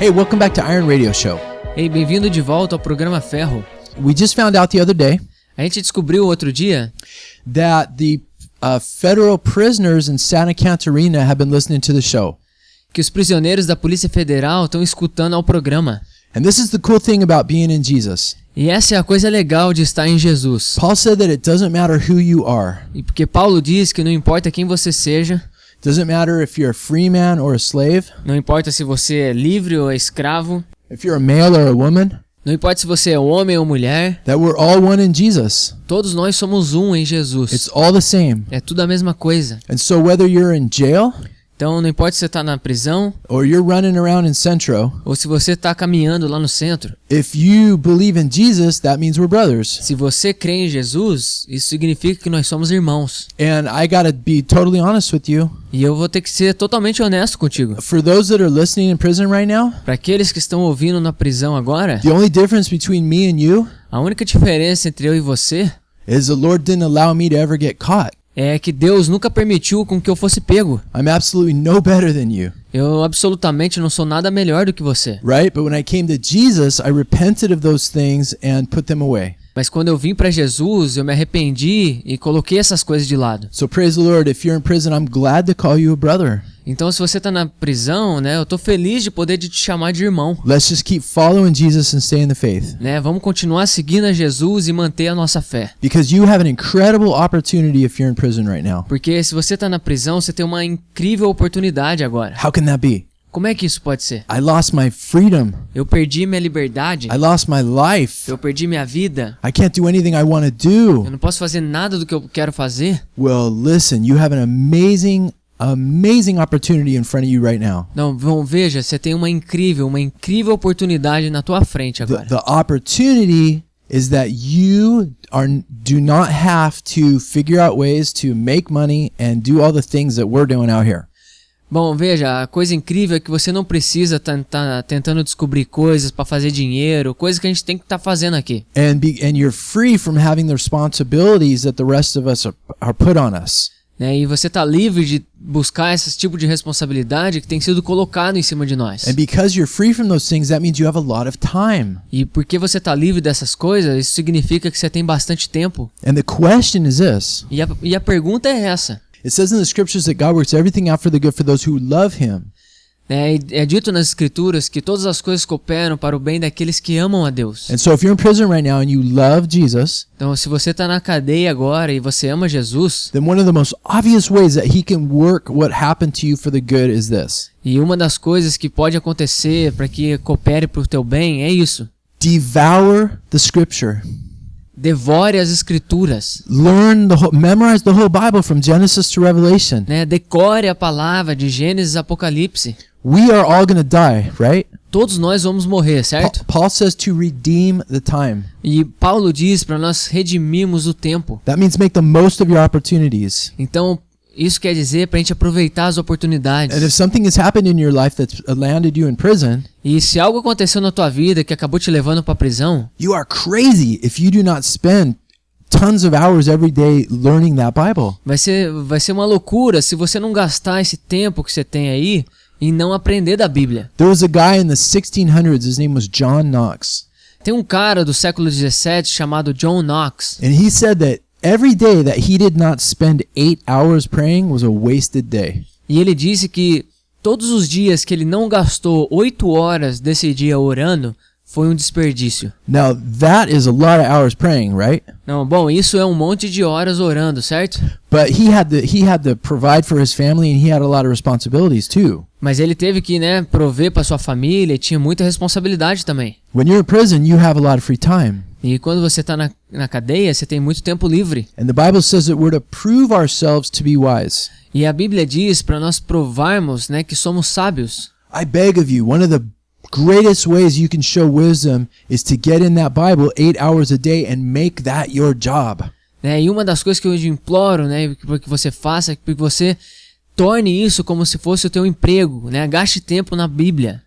Hey, welcome back to Iron Radio Show. Ei, bem-vindo de volta ao programa Ferro. We just found out the other day A gente descobriu outro dia that the federal prisoners in Santa Catarina have been listening to the show. que os prisioneiros da Polícia Federal estão escutando ao programa. And this is the cool thing about being in Jesus. E essa é a coisa legal de estar em Jesus. Paul said that it doesn't matter who you are. E porque Paulo diz que não importa quem você seja, Doesn't matter if you're a free man or a slave, não importa se você é livre ou é escravo, if you're a male or a woman, não importa se você é homem ou mulher, that we're all one in Jesus. todos nós somos um em Jesus. It's all the same. É tudo a mesma coisa. And so whether you're in jail Então não importa se você está na prisão or you're running around in Centro, ou se você está caminhando lá no centro. if you believe in Jesus, that means we're brothers. Se você crê em Jesus, isso significa que nós somos irmãos. And I gotta be totally honest with you. E eu vou ter que ser totalmente honesto contigo. For those that are listening in prison right now, Para aqueles que estão ouvindo na prisão agora, the only difference between me and you a única diferença entre eu e você is the Lord didn't allow me to ever get caught. é que Deus nunca permitiu com que eu fosse pego. I'm absolutely no better than you, Eu absolutamente não sou nada melhor do que você. right? But when I came to Jesus, I repented of those things and put them away. Mas quando eu vim para Jesus, eu me arrependi e coloquei essas coisas de lado. So praise the Lord. If you're in prison, I'm glad to call you a brother. Então, se você está na prisão, né, eu tô feliz de poder te chamar de irmão. Let's just keep following Jesus and stay in the faith. Né? Vamos continuar seguindo a Jesus e manter a nossa fé. Because you have an incredible opportunity if you're in prison right now. Porque se você está na prisão, você tem uma incrível oportunidade agora. How can that be? Como é que isso pode ser? I lost my freedom. Eu perdi minha liberdade. I lost my life. Eu perdi minha vida. I can't do anything I want to Eu do. não posso fazer nada do que eu quero fazer. Well, listen, you have an amazing opportunity in front of you right now. Não, veja, você tem uma incrível oportunidade na tua frente agora. The opportunity is that you do not have to figure out ways to make money and do all the things that we're doing out here. Bom, veja, a coisa incrível é que você não precisa estar tentando descobrir coisas para fazer dinheiro, coisas que a gente tem que estar fazendo aqui. And you're free from having the responsibilities that the rest of us are put on us. Né? E você está livre de buscar esse tipo de responsabilidade que tem sido colocado em cima de nós. And because you're free from those things, that means you have a lot of time. E porque você está livre dessas coisas, isso significa que você tem bastante tempo. And the question is this. E a pergunta é essa. It says in the scriptures that God works everything out for the good for those who love him. É dito nas escrituras que todas as coisas cooperam para o bem daqueles que amam a Deus. And so if you're in prison right now and you love Jesus, Então, se você está na cadeia agora e você ama Jesus, then one of the most obvious ways that he can work what happened to you for the good is this. e uma das coisas que pode acontecer para que coopere para o teu bem é isso. Devour the scripture. Devore as escrituras. Memorize the whole Bible from Genesis to Revelation. Né? Decore a palavra de Gênesis a Apocalipse. We are all going to die, right? Todos nós vamos morrer, certo? Paul says to redeem the time. E Paulo diz para nós redimirmos o tempo. That means make the most of your opportunities. Então, isso quer dizer para a gente aproveitar as oportunidades. And if something has happened in your life that's landed you in prison, E se algo aconteceu na tua vida que acabou te levando para a prisão, you are crazy if you do not spend tons of hours every day learning that Bible. vai ser uma loucura se você não gastar esse tempo que você tem aí e não aprender da Bíblia. There was a guy in the 1600s, his name was John Knox. Tem um cara do século 17 chamado John Knox. And he said that every day that he did not spend 8 hours praying was a wasted day. E ele disse que todos os dias que ele não gastou 8 horas desse dia orando foi um desperdício. Now, that is a lot of hours praying, right? Não, bom, isso é um monte de horas orando, certo? But he had to provide for his family and he had a lot of responsibilities too. Mas ele teve que, né, prover para sua família e tinha muita responsabilidade também. When you're in prison, you have a lot of free time. E quando você está na cadeia, você tem muito tempo livre. And the Bible says that we're to prove ourselves to be wise. E a Bíblia diz para nós provarmos, né, que somos sábios. I beg of you, one of the greatest ways you can show wisdom is to get in that Bible 8 hours a day and make that your job. Né, e uma das coisas que eu te imploro, né, para que você faça, é que você torne isso como se fosse o teu emprego, né, gaste tempo na Bíblia.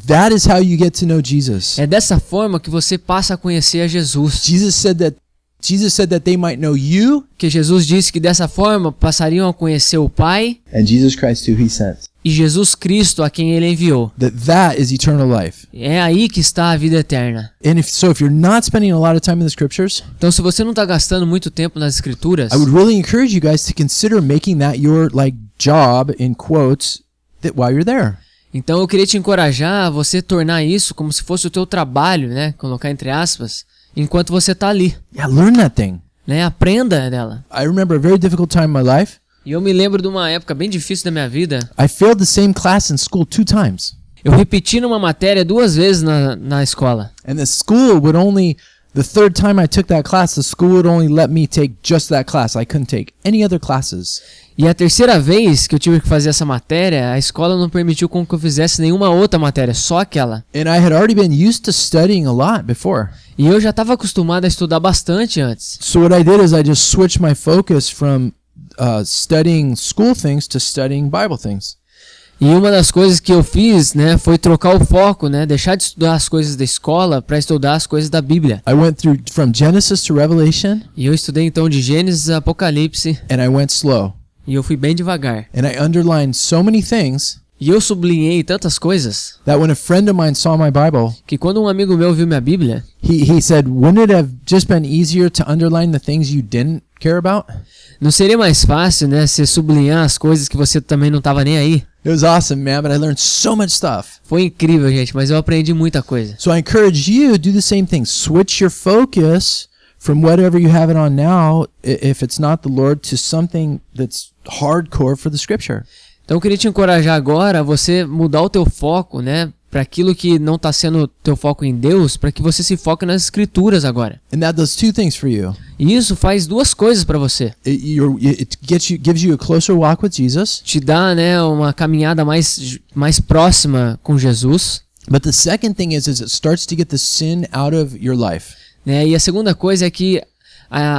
That is how you get to know Jesus. É dessa forma que você passa a conhecer a Jesus. Jesus said that Jesus said that they might know you Que Jesus disse que dessa forma passariam a conhecer o Pai and Jesus Christ who he sent. e Jesus Cristo a quem ele enviou. That is eternal life. É aí que está a vida eterna. And if you're not spending a lot of time in the scriptures, Então, se você não está gastando muito tempo nas escrituras, I would really encourage you guys to consider making that your job in quotes that while you're there. então eu queria te encorajar a você tornar isso como se fosse o teu trabalho, né? Colocar entre aspas, enquanto você está ali, Yeah, learn that thing. né? Aprenda dela. I remember a very difficult time in my life. E eu me lembro de uma época bem difícil da minha vida. I failed the same class in school 2 times. Eu repeti numa matéria 2 vezes na escola. And the third time I took that class, the school would only let me take just that class. I couldn't take any other classes. E a terceira vez que eu tive que fazer essa matéria, a escola não permitiu com que eu fizesse nenhuma outra matéria, só aquela. And I had already been used to studying a lot before. E eu já estava acostumado a estudar bastante antes. So what I did is I just switched my focus from studying school things to studying Bible things. E uma das coisas que eu fiz, né, foi trocar o foco, né, deixar de estudar as coisas da escola para estudar as coisas da Bíblia. I went through from Genesis to Revelation, E eu estudei então de Gênesis a Apocalipse, and I went slow. e eu fui bem devagar. And I underlined so many things E eu sublinhei tantas coisas that when a friend of mine saw my Bible, que quando um amigo meu viu minha Bíblia, he said, "Wouldn't it have just been easier to underline the things you didn't care about?" não seria mais fácil, né, você sublinhar as coisas que você também não estava nem aí? It was awesome, man, but I learned so much stuff. Foi incrível, gente, mas eu aprendi muita coisa. So I encourage you to do the same thing. Switch your focus from whatever you have it on now, if it's not the Lord, to something that's hardcore for the scripture. Então eu queria te encorajar agora a você mudar o teu foco, né, para aquilo que não está sendo teu foco em Deus, para que você se foque nas escrituras agora. And that does 2 things for you. E isso faz 2 coisas para você. It gives you a closer walk with Jesus. Te dá, né, uma caminhada mais próxima com Jesus, But the second thing is it starts to get the sin out of your life. né? E a segunda coisa é que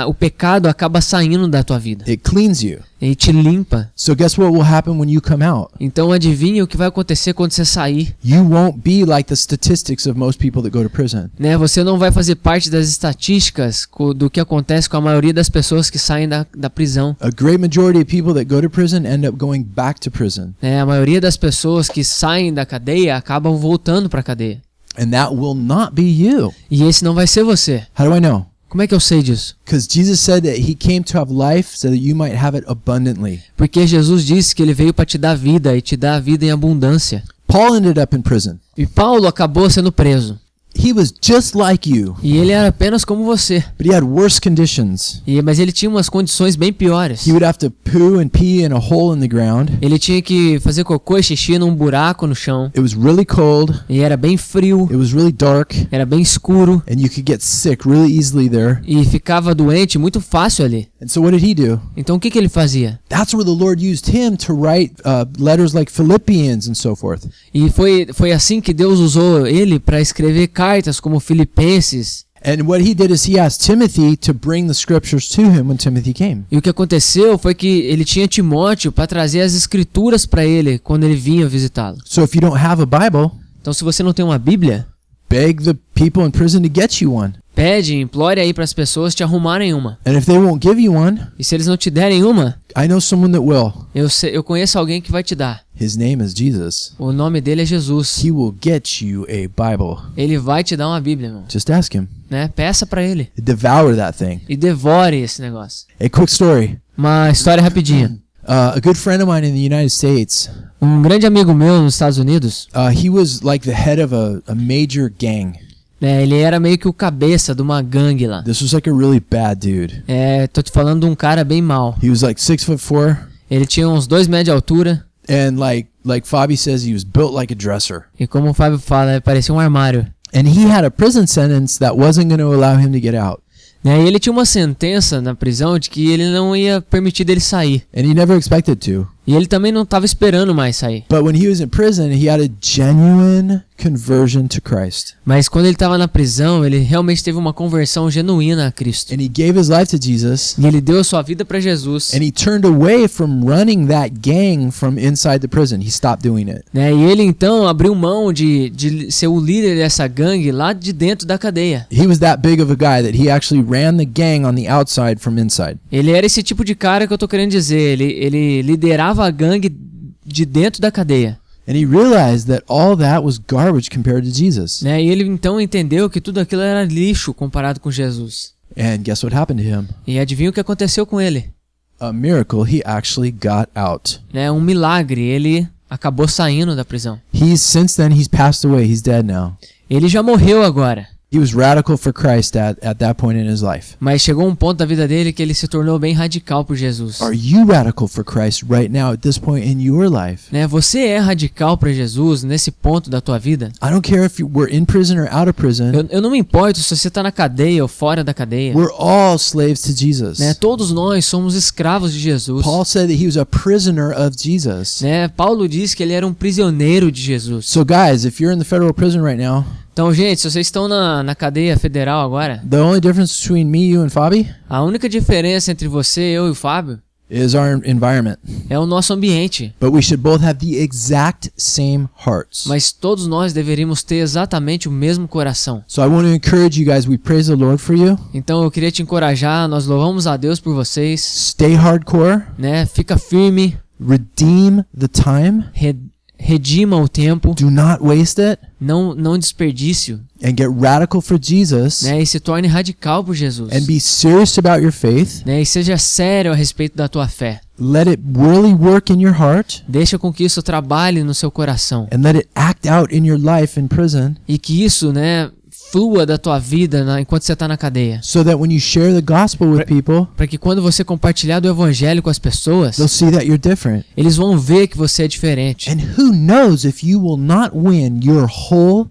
o pecado acaba saindo da tua vida. It cleans you. E te limpa. So guess what will happen when you come out? Então adivinha o que vai acontecer quando você sair, You won't be like the statistics of most people that go to prison. né? Você não vai fazer parte das estatísticas do que acontece com a maioria das pessoas que saem da prisão. A great majority of people that go to prison end up going back to prison. A maioria das pessoas que saem da cadeia acabam voltando para a cadeia. And that will not be you. E esse não vai ser você. How do I know? Como é que eu sei disso? Because Jesus said that he came to have life so that you might have it abundantly. Porque Jesus disse que ele veio para te dar vida e te dar a vida em abundância. Paul ended up in prison. E Paulo acabou sendo preso. He was just like you, E ele era apenas como você. but he had worse conditions. Mas ele tinha umas condições bem piores. He would have to poo and pee in a hole in the ground. Ele tinha que fazer cocô e xixi num buraco no chão. It was really cold. E era bem frio. It was really dark. Era bem escuro. And you could get sick really easily there. E ficava doente muito fácil ali. And so what did he do? Então o que ele fazia? That's where the Lord used him to write letters like Philippians and so forth. E foi assim que Deus usou ele para escrever cartas como Filipenses. And what he did is he asked Timothy to bring the scriptures to him when Timothy came. E o que aconteceu foi que ele tinha Timóteo para trazer as escrituras para ele quando ele vinha visitá-lo. So if you don't have a Bible, Então se você não tem uma Bíblia, beg the people in prison to get you one. pede, implore aí para as pessoas te arrumarem uma. And if they won't give you one, E se eles não te derem uma, I know someone that will. eu conheço alguém que vai te dar. His name is Jesus. O nome dele é Jesus. He will get you a Bible. Ele vai te dar uma Bíblia, irmão. Just ask him. Né? Peça para ele. Devour that thing. E devore esse negócio. A quick story. Uma história rapidinha. A good friend of mine in the United States, Um grande amigo meu nos Estados Unidos, he was like the head of a major gang. né, ele era meio que o cabeça de uma gangue lá. This was like a really bad dude. Tô te falando de um cara bem mau. He was like 6'4", Ele tinha uns 2 metros de altura. and like Fabi says, he was built like a dresser. E como o Fábio fala, ele parecia um armário. And he had a prison sentence that wasn't going to allow him to get out. Né, e ele tinha uma sentença na prisão de que ele não ia permitir dele sair. And he never expected to. E ele também não estava esperando mais sair. But when he was in prison, he had a genuine conversion to Christ. Mas quando ele estava na prisão, ele realmente teve uma conversão genuína a Cristo. And he gave his life to Jesus. E ele deu a sua vida para Jesus. And he turned away from running that gang from inside the prison. He stopped doing it. Né? E ele então abriu mão de ser o líder dessa gangue lá de dentro da cadeia. He was that big of a guy that he actually ran the gang on the outside from inside. Ele era esse tipo de cara que eu tô querendo dizer. Ele liderava a gangue de dentro da cadeia. And he realized that all that was garbage compared to Jesus. Né? E ele então entendeu que tudo aquilo era lixo comparado com Jesus. And guess what happened to him? E adivinha o que aconteceu com ele? A miracle, he actually got out. Né? Um milagre, ele acabou saindo da prisão. Since then he's passed away. He's dead now. Ele já morreu agora. He was radical for Christ at that point in his life. Mas chegou um ponto da vida dele que ele se tornou bem radical por Jesus. Are you radical for Christ right now at this point in your life? Né? Você é radical para Jesus nesse ponto da tua vida? I don't care if we're in prison or out of prison. Eu não me importo se você está na cadeia ou fora da cadeia. We're all slaves to Jesus. Né? Todos nós somos escravos de Jesus. Paul said that he was a prisoner of Jesus. Né? Paulo diz que ele era um prisioneiro de Jesus. So guys, if you're in the federal prison right now, então, gente, se vocês estão na cadeia federal agora, the only difference between me, you, and Fabi a única diferença entre você, eu e o Fábio is our environment. é o nosso ambiente. But we should both have the exact same hearts. Mas todos nós deveríamos ter exatamente o mesmo coração. So I want to encourage you guys. We praise the Lord for you. Então eu queria te encorajar, nós louvamos a Deus por vocês. Stay hardcore. Né? Fica firme, Redeem the time. redima o tempo, Do not waste it. não desperdício, And get radical for Jesus. né? E se torne radical por Jesus. And be serious about your faith. Né? E seja sério a respeito da tua fé. Let it really work in your heart. Deixa com que isso trabalhe no seu coração. And let it act out in your life in prison. E que isso, né, flua da tua vida enquanto você está na cadeia. So that when you share the gospel with people, Para que quando você compartilhar do evangelho com as pessoas, they'll see that you're different. eles vão ver que você é diferente. And who knows if you will not win your whole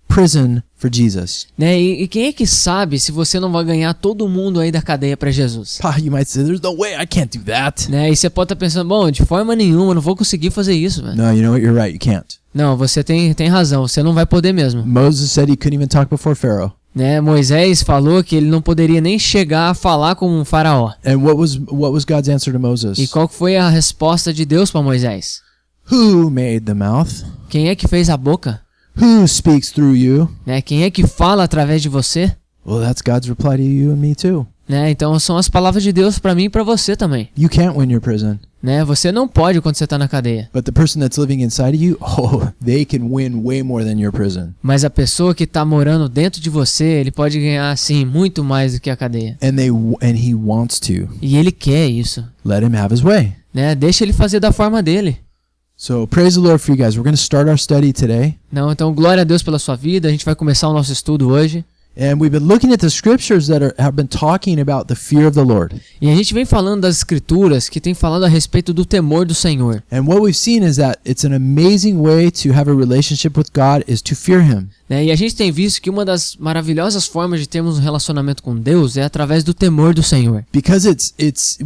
prison for Jesus. Né? E quem é que sabe se você não vai ganhar todo mundo aí da cadeia para Jesus? You might say, there's no way I can't do that. Né? E você pode estar pensando, bom, de forma nenhuma, eu não vou conseguir fazer isso, velho. No, you know what? You're right. You can't. Não, você tem razão, você não vai poder mesmo. Moses said he couldn't even talk before Pharaoh. Né? Moisés falou que ele não poderia nem chegar a falar com um faraó. And what was God's answer to Moses? E qual foi a resposta de Deus para Moisés? Who made the mouth? Quem é que fez a boca? Who speaks through you? Né? Quem é que fala através de você? Well, that's God's reply to you and me too. Né? Então são as palavras de Deus para mim e para você também. You can't win your prison. Né? Você não pode quando você está na cadeia. But the person that's living inside of you, they can win way more than your prison. Mas a pessoa que está morando dentro de você, ele pode ganhar, sim, muito mais do que a cadeia. And he wants to. E ele quer isso. Let him have his way. Né? Deixa ele fazer da forma dele. So praise the Lord for you guys. We're going to start our study today. Não, então glória a Deus pela sua vida. A gente vai começar o nosso estudo hoje. And we've been looking at the scriptures that have been talking about the fear of the Lord. E a gente vem falando das escrituras que tem falado a respeito do temor do Senhor. And what we've seen is that it's an amazing way to have a relationship with God is to fear Him. Né? E a gente tem visto que uma das maravilhosas formas de termos um relacionamento com Deus é através do temor do Senhor. Because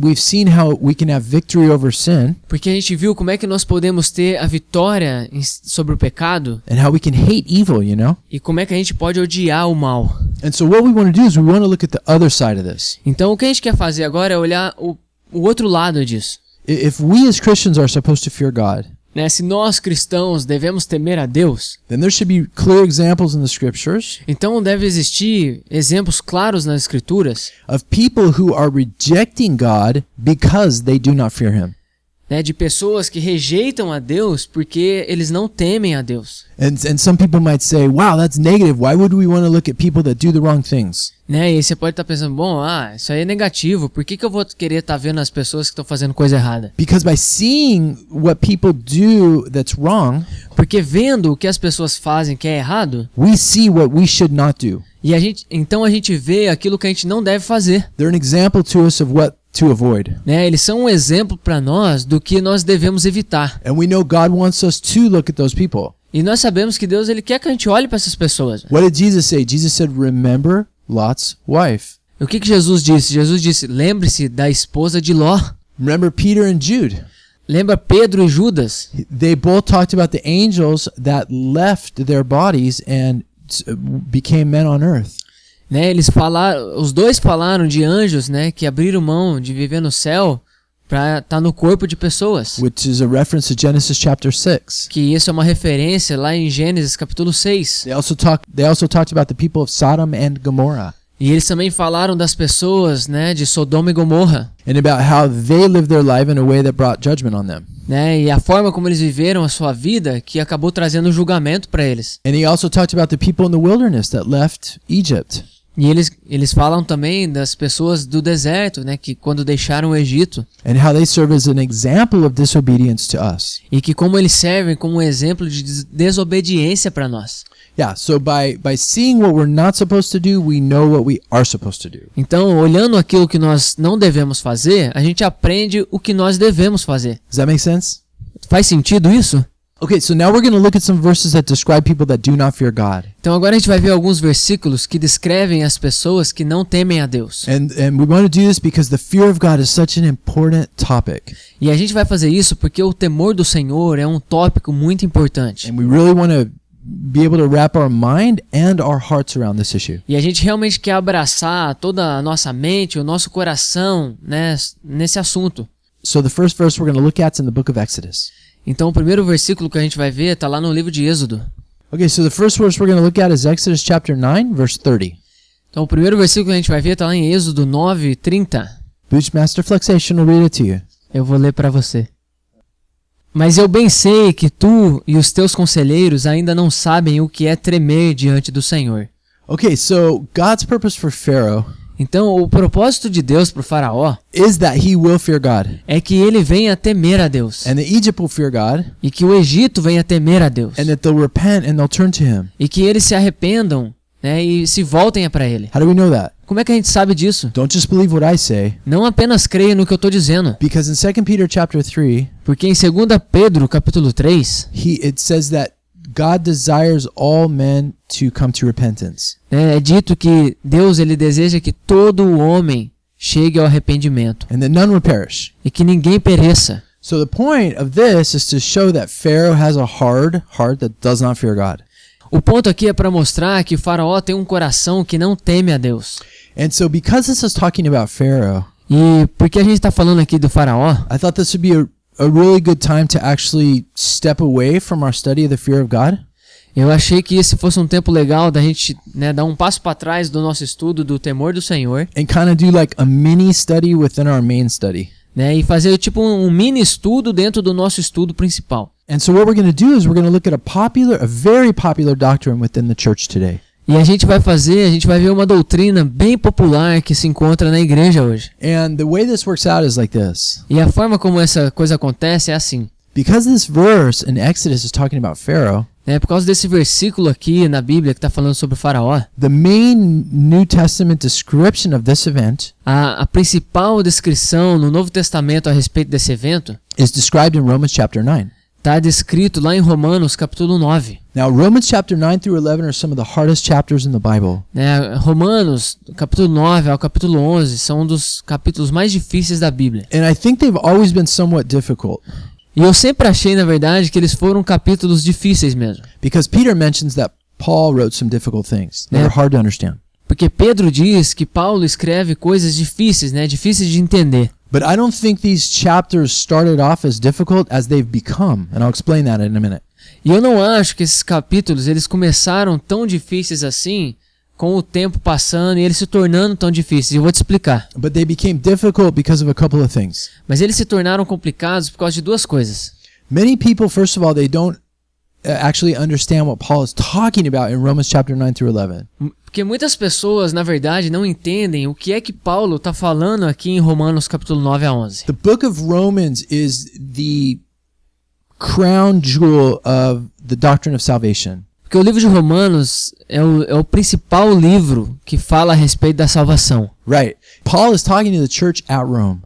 we've seen how we can have victory over sin. Porque a gente viu como é que nós podemos ter a vitória sobre o pecado. And how we can hate evil, you know? E como é que a gente pode odiar o mal. And so what we want to do is we want to look at the other side of this. Então o que a gente quer fazer agora é olhar o outro lado disso. If we as Christians are supposed to fear God, Né? Se nós cristãos devemos temer a Deus, then there should be clear examples in the scriptures então deve existir exemplos claros nas escrituras, of people who are rejecting God because they do not fear Him. né, de pessoas que rejeitam a Deus porque eles não temem a Deus. And some people might say, wow, that's negative. Why would we want to look at people that do the wrong things? Né? E você pode estar pensando, bom, isso aí é negativo. Por que eu vou querer estar vendo as pessoas que estão fazendo coisa errada? Because by seeing what people do that's wrong, Porque vendo o que as pessoas fazem que é errado, we see what we should not do. e então a gente vê aquilo que a gente não deve fazer. They're an example to us of what to avoid. Né? Eles são um exemplo para nós do que nós devemos evitar. And we know God wants us to look at those people. E nós sabemos que Deus ele quer que a gente olhe para essas pessoas. What did Jesus say? Jesus said, remember Lot's wife. O que Jesus disse? Jesus disse, lembre-se da esposa de Ló. Remember Peter and Jude. Lembra Pedro e Judas? They both talked about the angels that left their bodies and became men on earth. Né, os dois falaram de anjos, né, que abriram mão de viver no céu para estar no corpo de pessoas. Which is a reference to Genesis chapter 6. Que isso é uma referência lá em Gênesis capítulo 6. They also talked about the people of Sodom and Gomorrah. E eles também falaram das pessoas, né, de Sodoma e Gomorra. And about how they lived their life in a way that brought judgment on them. Né, e a forma como eles viveram a sua vida que acabou trazendo julgamento para eles. And he also talked about the people in the wilderness that left Egypt. E eles falam também das pessoas do deserto, né, que quando deixaram o Egito. And how they serve as an example of disobedience to us. E que como eles servem como um exemplo de desobediência para nós. Yeah, so by seeing what we're not supposed to do, we know what we are supposed to do. Então, olhando aquilo que nós não devemos fazer, a gente aprende o que nós devemos fazer. Does that make sense? Faz sentido isso? Okay, so now we're going to look at some verses that describe people that do not fear God. Então agora a gente vai ver alguns versículos que descrevem as pessoas que não temem a Deus. And we want to do this because the fear of God is such an important topic. E a gente vai fazer isso porque o temor do Senhor é um tópico muito importante. And we really want to be able to wrap our mind and our hearts around this issue. E a gente realmente quer abraçar toda a nossa mente, o nosso coração, né, nesse assunto. So the first verse we're going to look at is in the book of Exodus. Então o primeiro versículo que a gente vai ver está lá no livro de Êxodo. Okay, so the first verse we're going to look at is Exodus chapter 9, verse 30. Então o primeiro versículo que a gente vai ver está lá em Êxodo 9:30. Bushmaster Flexation will read it to you. Eu vou ler para você. Mas eu bem sei que tu e os teus conselheiros ainda não sabem o que é tremer diante do Senhor. Okay, so God's purpose for Pharaoh Então, o propósito de Deus para o faraó is that he will fear God. é que ele venha temer a Deus. And that Egypt will fear God. E que o Egito venha temer a Deus. And that they'll repent and they'll turn to him. E que eles se arrependam, né, e se voltem para ele. How do we know that? Como é que a gente sabe disso? Don't just believe what I say. Não apenas creia no que eu estou dizendo. Because in 2 Peter chapter 3, Porque em 2 Pedro capítulo 3, it says that God desires all men to come to repentance. né, é dito que Deus ele deseja que todo o homem chegue ao arrependimento. And that none will perish. E que ninguém pereça. So the point of this is to show that Pharaoh has a hard heart that does not fear God. O ponto aqui é para mostrar que o faraó tem um coração que não teme a Deus. And so because this is talking about Pharaoh, E porque a gente está falando aqui do faraó, I thought this would be a really good time to actually step away from our study of the fear of God. eu achei que esse fosse um tempo legal da gente, né, dar um passo para trás do nosso estudo do temor do Senhor, And kind of do like a mini study within our main study. né, e fazer tipo um mini estudo dentro do nosso estudo principal. And so what we're going to do is we're going to look at a very popular doctrine within the church today. E a gente vai ver uma doutrina bem popular que se encontra na igreja hoje. And the way this works out is like this. E a forma como essa coisa acontece é assim. Because this verse in Exodus is talking about Pharaoh, Por causa desse versículo aqui na Bíblia que está falando sobre o faraó, the main New Testament description of this event a principal descrição no Novo Testamento a respeito desse evento is described in Romans chapter 9. está descrito lá em Romanos capítulo 9. Now, Romans chapter 9 through 11 are some of the hardest chapters in the Bible. Romanos, capítulo 9 ao capítulo 11, são um dos capítulos mais difíceis da Bíblia. And I think they've always been somewhat difficult. E eu sempre achei, na verdade, que eles foram capítulos difíceis mesmo. Because Peter mentions that Paul wrote some difficult things that are hard to understand. Porque Pedro diz que Paulo escreve coisas difíceis, difíceis de entender. But I don't think these chapters started off as difficult as they've become. And I'll explain that in a minute. E eu não acho que esses capítulos eles começaram tão difíceis assim, com o tempo passando e eles se tornando tão difíceis. Eu vou te explicar. But they became difficult because of a couple of things. Mas eles se tornaram complicados por causa de duas coisas. Many people, first of all, they don't actually understand what Paul is talking about in Romans chapter 9 through 11. Porque muitas pessoas, na verdade, não entendem o que é que Paulo está falando aqui em Romanos capítulo 9 a 11. The book of Romans is the crown jewel of the doctrine of salvation. Porque o livro de Romanos é o principal livro que fala a respeito da salvação. Right. Paul is talking to the church at Rome.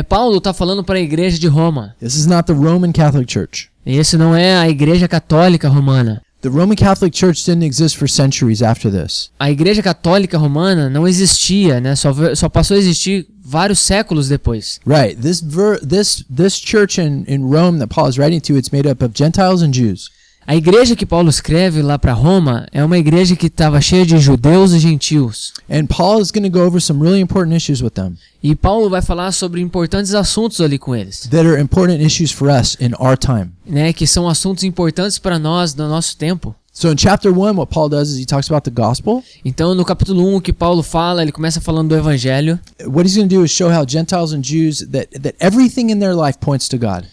Paulo está falando para a igreja de Roma. This is not the Roman Catholic Church. E esse não é a igreja católica romana. The Roman Catholic Church didn't exist for centuries after this. A Igreja Católica Romana não existia, né? Só passou a existir vários séculos depois. Right. This church in Rome that Paul is writing to, it's made up of Gentiles and Jews. A igreja que Paulo escreve lá para Roma é uma igreja que estava cheia de judeus e gentios. And Paul is going to go over some really important issues with them E Paulo vai falar sobre importantes assuntos ali com eles, that are important issues for us in our time. né? Que são assuntos importantes para nós no nosso tempo. So in chapter 1, what Paul does is he talks about the gospel. Então, no capítulo 1, o que Paulo fala, ele começa falando do evangelho. What he's going to do is show how Gentiles and Jews, that everything in their life points to God.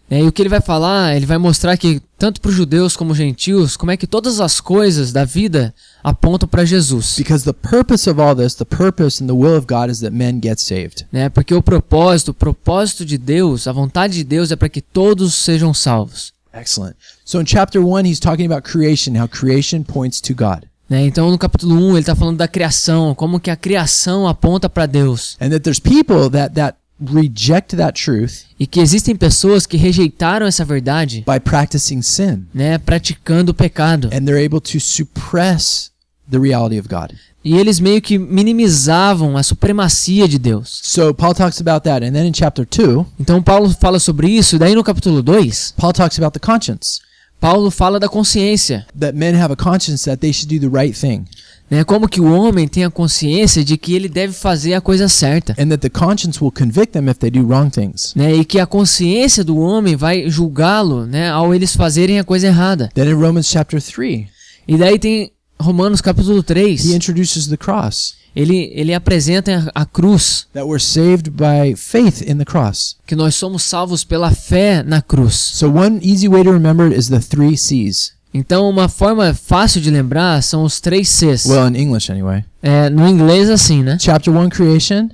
E o que ele vai falar, ele vai mostrar que tanto para os judeus como gentios, como é que todas as coisas da vida apontam para Jesus. Because the purpose of all this, the purpose and the will of God is that men get saved. Né? Porque o propósito de Deus, a vontade de Deus é para que todos sejam salvos. Excellent. So in chapter 1, he's talking about creation, how creation points to God. Né? Então no capítulo 1 ele está falando da criação, como que a criação aponta para Deus. And that there's people that reject that truth E que existem pessoas que rejeitaram essa verdade, by practicing sin. né? Praticando o pecado. And they're able to suppress the reality of God. E eles meio que minimizavam a supremacia de Deus. So Paul talks about that. And then in chapter 2, Então Paulo fala sobre isso, e daí no capítulo 2, Paul talks about the conscience. Paulo fala da consciência, That men have a conscience that they should do the right thing. né? Como que o homem tem a consciência de que ele deve fazer a coisa certa, And that the conscience will convict them if they do wrong things. né? E que a consciência do homem vai julgá-lo, né? Ao eles fazerem a coisa errada. Then in Romans chapter 3, E daí tem Romanos capítulo he 3, introduces the cross. ele apresenta a cruz, That we're saved by faith in the cross. que nós somos salvos pela fé na cruz. So one easy way to remember it is the 3 C's. Então uma forma fácil de lembrar são os 3 Cs. Well, in English anyway. No inglês assim, né? Chapter 1, creation.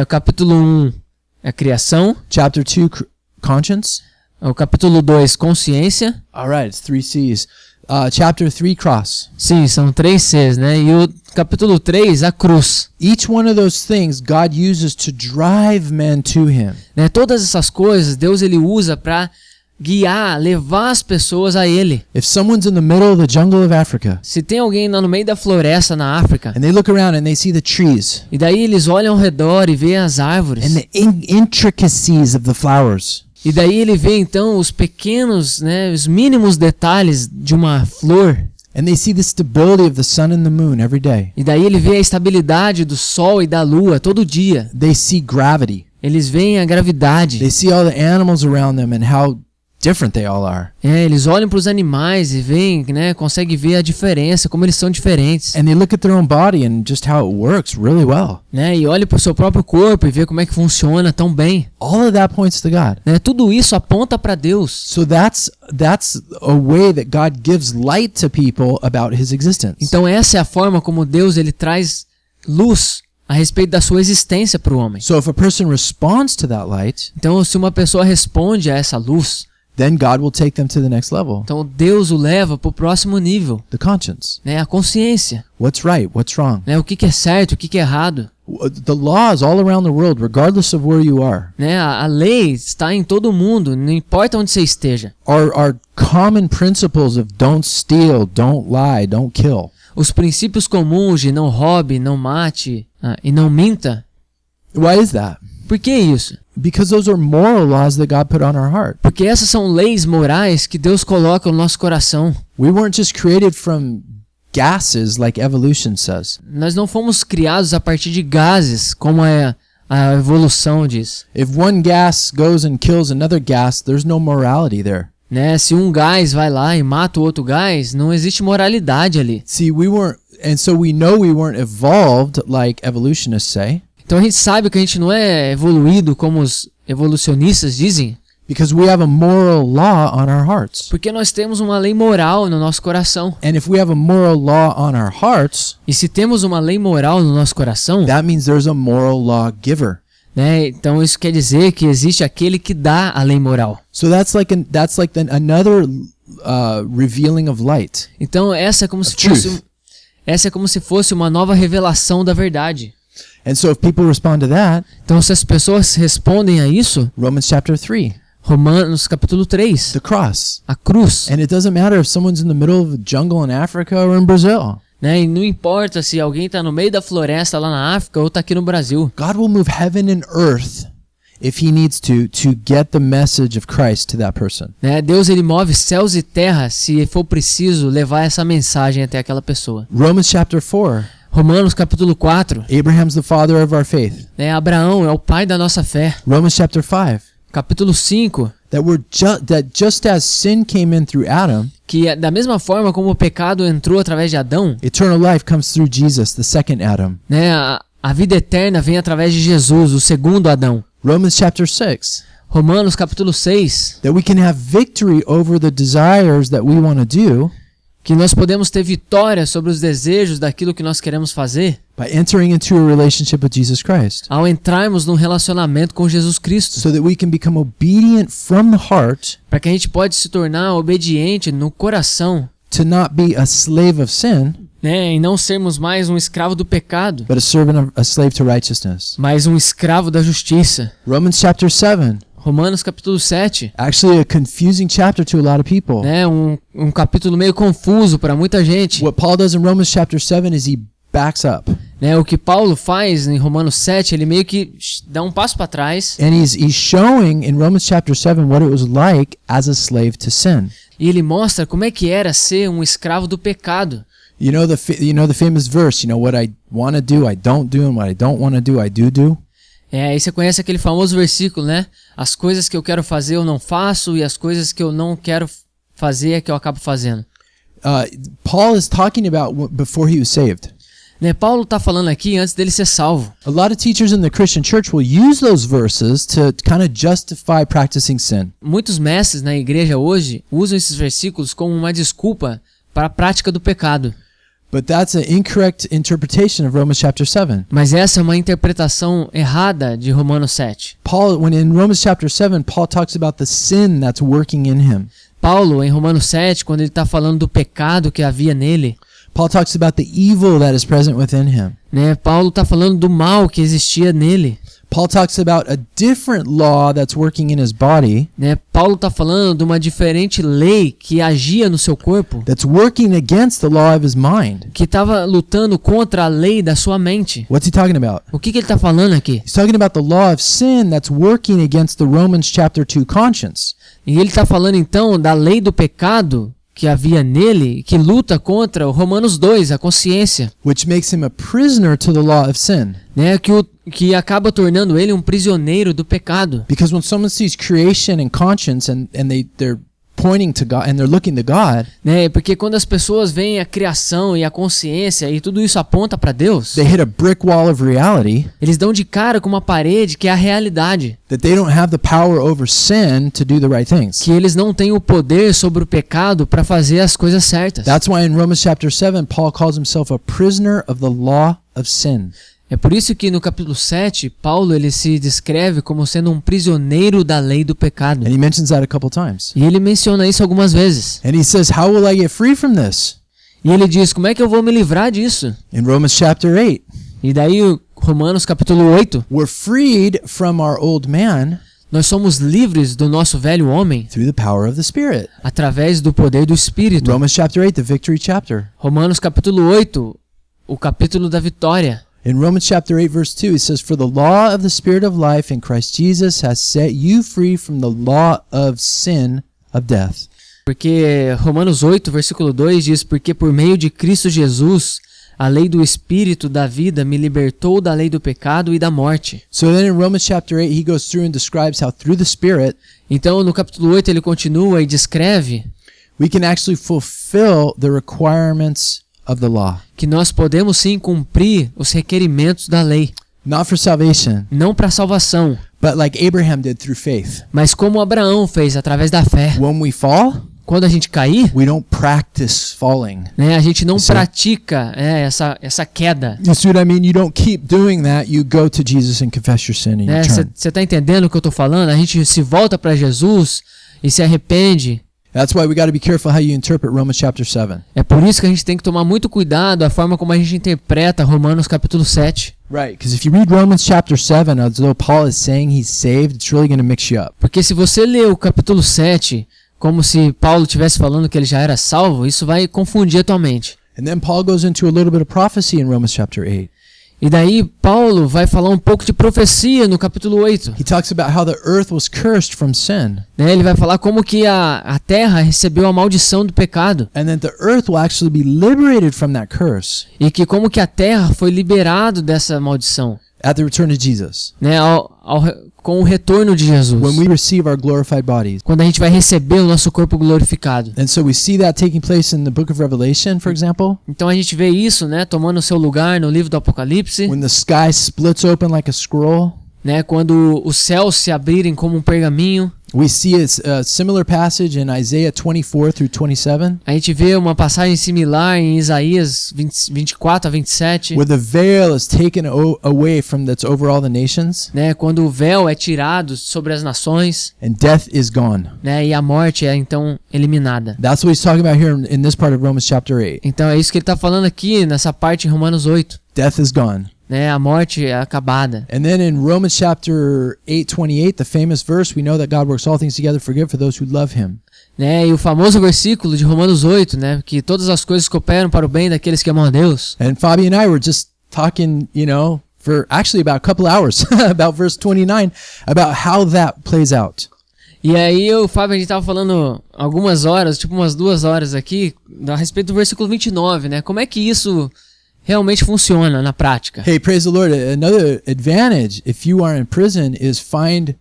Capítulo 1 é criação, Chapter 2, conscience. o capítulo 2 consciência. All right, it's 3 C's. Chapter 3, cross. Sim, são 3 Cs, né? E o capítulo 3, a cruz. Each one of those things God uses to drive men to him. Né? Todas essas coisas Deus ele usa para guiar, levar as pessoas a ele. If someone's in the middle of the jungle of Africa Se tem alguém lá no meio da floresta na África, and they look around and they see the trees e daí eles olham ao redor e veem as árvores, and the intricacies of the flowers, e daí ele vê então os pequenos, né, os mínimos detalhes de uma flor, and they see the stability of the sun and the moon every day. e daí ele vê a estabilidade do sol e da lua todo dia. They see gravity. Eles veem a gravidade. They see all the animals around them and how different they all are. Eles olham para os animais e veem, né, conseguem ver a diferença, como eles são diferentes, And they look at their own body and just how it works really well. né? E olham para o seu próprio corpo e vê como é que funciona tão bem, All of that points to God. né? Tudo isso aponta para Deus. So that's a way that God gives light to people about his existence. Então essa é a forma como Deus ele traz luz a respeito da sua existência para o homem. So if a person responds to that light, Então se uma pessoa responde a essa luz, then God will take them to the next level, então Deus o leva para o próximo nível, the conscience. né? A consciência, What's right? What's wrong? né? O que é certo, o que é errado, The laws all around the world, regardless of where you are, né? A lei está em todo mundo, não importa onde você esteja. are common principles of don't steal, don't lie, don't kill. Os princípios comuns de não roube, não mate e não minta. Why is that? Por que isso? Because those are moral laws that God put on our heart. Porque essas são leis morais que Deus coloca no nosso coração. We weren't just created from gases like evolution says. Nós não fomos criados a partir de gases, como a evolução diz. If one gas goes and kills another gas, there's no morality there. Né? Se um gás vai lá e mata o outro gás, não existe moralidade ali. See, so we know we weren't evolved like evolutionists say, Então a gente sabe que a gente não é evoluído como os evolucionistas dizem, because we have a moral law on our hearts. porque nós temos uma lei moral no nosso coração. And if we have a moral law on our hearts, E se temos uma lei moral no nosso coração, that means there's a moral law giver. né? Então isso quer dizer que existe aquele que dá a lei moral. So that's like another revealing of light. Então essa é como se truth. fosse uma nova revelação da verdade. And so if people respond to that, Então se as pessoas respondem a isso, Romans chapter 3, Romanos capítulo 3, the cross. a cruz. And it doesn't matter if someone's in the middle of a jungle in Africa or in Brazil. Né? E não importa se alguém está no meio da floresta lá na África ou está aqui no Brasil. God will move heaven and earth if he needs to get the message of Christ to that person. Né? Deus ele move céus e terra se for preciso levar essa mensagem até aquela pessoa. Romans chapter 4. Romanos capítulo 4. Abraham's the father of our faith. Né? Abraão é o pai da nossa fé. Romans chapter 5. Capítulo 5. That just as sin came in through Adam, Que da mesma forma como o pecado entrou através de Adão, eternal life comes through Jesus, the second Adam. né? A vida eterna vem através de Jesus, o segundo Adão. Romans chapter 6. Romanos capítulo 6. That we can have victory over the desires that we want to do Que nós podemos ter vitória sobre os desejos daquilo que nós queremos fazer by entering into a relationship with Jesus Christ, ao entrarmos num relacionamento com Jesus Cristo. so that we can become obedient from the heart Para que a gente pode se tornar obediente no coração, to not be a slave of sin, né? E não sermos mais um escravo do pecado, but a slave to righteousness. mas um escravo da justiça. Romans chapter 7, Romanos capítulo 7. actually a confusing chapter to a lot of people. Né? Um capítulo meio confuso para muita gente. What Paul does in Romans chapter 7 is he backs up. Né? O que Paulo faz em Romanos 7, ele meio que dá um passo para trás And he's showing in Romans chapter 7 what it was like as a slave to sin. e ele mostra como é que era ser um escravo do pecado. You know the famous verse, what I want to do, I don't do, and what I don't want to do, I do. Aí você conhece aquele famoso versículo, né? As coisas que eu quero fazer eu não faço e as coisas que eu não quero fazer é que eu acabo fazendo. Paul is talking about before he was saved. Né? Paulo está falando aqui antes dele ser salvo. A lot of teachers in the Christian church will use those verses to kind of justify practicing sin. Muitos mestres na igreja hoje usam esses versículos como uma desculpa para a prática do pecado. But that's an incorrect interpretation of Romans chapter 7. Mas essa é uma interpretação errada de Romanos 7. When in Romans chapter 7, Paul talks about the sin that's working in him. Paulo, em Romanos 7, quando ele está falando do pecado que havia nele, Paul talks about the evil that is present within him. né? Paulo está falando do mal que existia nele. Paul talks about a different law that's working in his body, Né? Paulo está falando de uma diferente lei que agia no seu corpo, that's working against the law of his mind. que estava lutando contra a lei da sua mente. What's he talking about? O que ele está falando aqui? He's talking about the law of sin that's working against the Romans chapter 2 conscience. E ele está falando então da lei do pecado que havia nele, que luta contra o Romanos 2, a consciência, Which makes him a prisoner to the law of sin. né? Que acaba tornando ele um prisioneiro do pecado. Because when someone sees creation and conscience and they're pointing to God and they're looking to God, Né? Porque quando as pessoas veem a criação e a consciência e tudo isso aponta para Deus, they hit a brick wall of reality eles dão de cara com uma parede que é a realidade, that they don't have the power over sin to do the right things. que eles não têm o poder sobre o pecado para fazer as coisas certas. That's why in Romans chapter 7, Paul calls himself a prisoner of the law of sin. É por isso que no capítulo 7, Paulo ele se descreve como sendo um prisioneiro da lei do pecado. And he mentions that a couple times. E ele menciona isso algumas vezes. And he says, how will I get free from this? E ele diz, como é que eu vou me livrar disso? In Romans chapter 8, E daí, Romanos capítulo 8, we're freed from our old man nós somos livres do nosso velho homem through the power of the Spirit. através do poder do Espírito. Romans chapter 8, the victory chapter. Romanos capítulo 8, o capítulo da vitória. In Romans chapter 8 verse 2, it says, for the law of the Spirit of life in Christ Jesus has set you free from the law of sin of death. Porque Romanos 8, versículo 2 diz, porque por meio de Cristo Jesus, a lei do Espírito da vida me libertou da lei do pecado e da morte. So then in Romans chapter 8, he goes through and describes how through the Spirit, Então no capítulo 8 ele continua e descreve we can actually fulfill the requirements of the law. que nós podemos sim cumprir os requerimentos da lei. Not for salvation, Não para salvação, but like Abraham did through faith. mas como Abraão fez através da fé. When we fall, Quando a gente cair, we don't practice falling. né, a gente não Sim. pratica essa queda. You see what I mean? You don't keep doing that. You go to Jesus and confess your sin and you turn. Você tá entendendo o que eu tô falando? A gente se volta para Jesus e se arrepende. That's why we got to be careful how you interpret Romans chapter 7. É por isso que a gente tem que tomar muito cuidado a forma como a gente interpreta Romanos capítulo 7. Right, because if you read Romans chapter 7, as though Paul is saying he's saved, it's really going to mix you up. Porque se você ler o capítulo 7 como se Paulo estivesse falando que ele já era salvo, isso vai confundir a tua mente. And then Paul goes into a little bit of prophecy in Romans chapter 8. E daí Paulo vai falar um pouco de profecia no capítulo 8. He talks about how the earth was cursed from sin. Né? Ele vai falar como que a terra recebeu a maldição do pecado. And then the earth will actually be liberated from that curse E que como que a terra foi liberado dessa maldição. at the return of Jesus, Né? Com o retorno de Jesus. when we receive our glorified bodies. Quando a gente vai receber o nosso corpo glorificado. And so we see that taking place in the book of Revelation, for example, Então a gente vê isso, né, tomando o seu lugar no livro do Apocalipse, when the sky splits open like a scroll. né, quando os céus se abrirem como um pergaminho. We see a similar passage in Isaiah 24 through 27, A gente vê uma passagem similar em Isaías 24 a 27, where the veil is taken away from that's over all the nations, né, quando o véu é tirado sobre as nações, and death is gone. né, e a morte é então eliminada. That's what he's talking about here in this part of Romans chapter 8. Então é isso que ele está falando aqui nessa parte em Romanos 8, Death is gone. né, a morte é acabada. And then in Romans chapter 8:28, the famous verse, we know that God works all things together for good for those who love him. Né, e o famoso versículo de Romanos 8, né, que todas as coisas cooperam para o bem daqueles que amam a Deus. And Fabi and I were just talking, for actually about a couple hours about verse 29, about how that plays out. E aí eu e o Fábio, a gente tava falando algumas horas, tipo umas 2 horas aqui, a respeito do versículo 29, né? Como é que isso realmente funciona na prática? Hey, praise the Lord. Another advantage if you are in prison is find